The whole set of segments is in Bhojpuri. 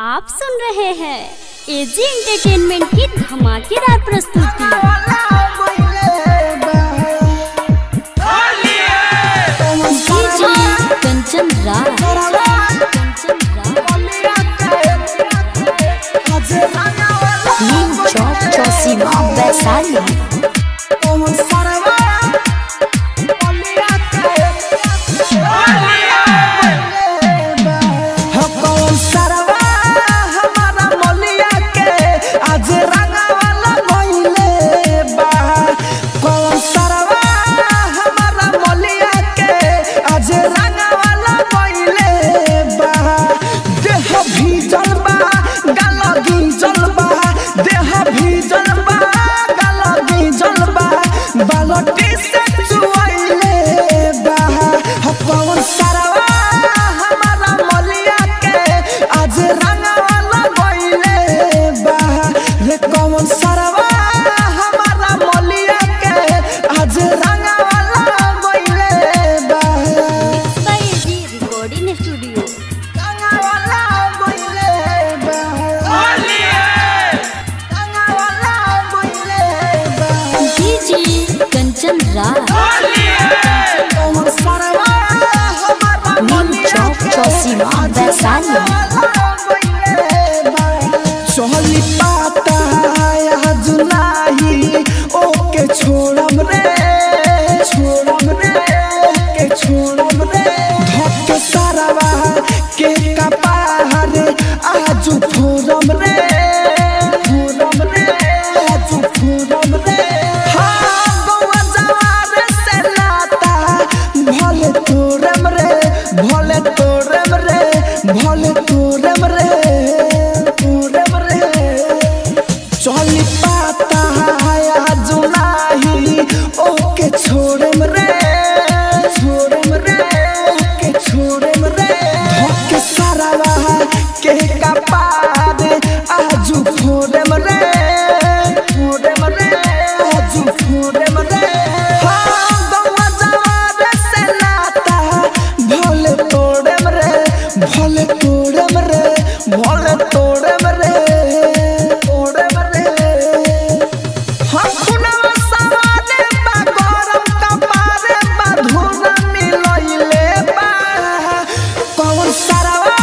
आप सुन रहे हैं एजी एंटरटेनमेंट की धमाकेदार प्रस्तुति। कंचन राज नीम चौक चौसीमा वैशाली। कंचन राज नीम चौक चौसीमा वैशाली। सोहली पाता जुलाई ओके छोड़म रे ओके छोड़म रे धक्के सारावा के कपार आजू फोरम रे आजू फोरम रे। भोले तोरम रे चली पाता जुलाई ओके छोड़म रे ओके छोड़म रे धक्के सारावा के कपार आजू फोड़म रे आजू फोड़म रे। भोले तोड़म रे हम पुनवा सवारे बा गरम कपारे बा धुना मिलइले बा कौन सरवा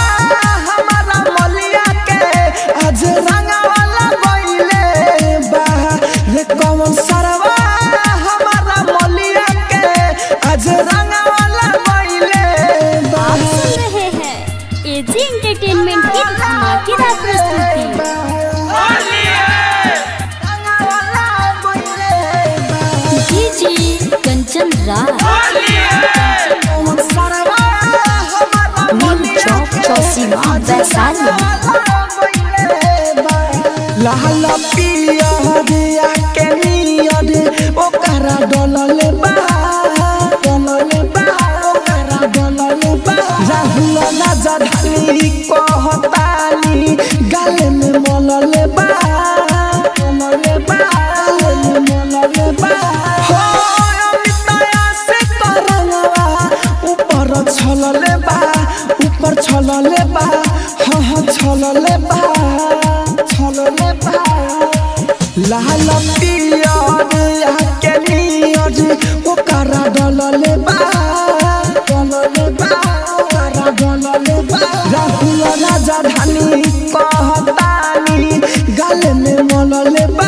हमारा मलिया के आज रंगवाला गइले बा रे कौन सरवा हमारा मलिया के आज रंगवाला गइले बा। एजी एंटरटेनमेंट की धमाकेदार प्रस्तुति। कंचन राज नीम चौक चौसीमा वैशाली। लाल पिया के नियद ओकरा डलले बा राहुल राजा ढाली कहताली गाले में मलले बा हो अमिताया से करंगवा ऊपर छलले बा हाँ छलले बा लाल पिया के नियद ओकरा डलले बा राहुल राजा ढाली कहताली गाले में मलले बा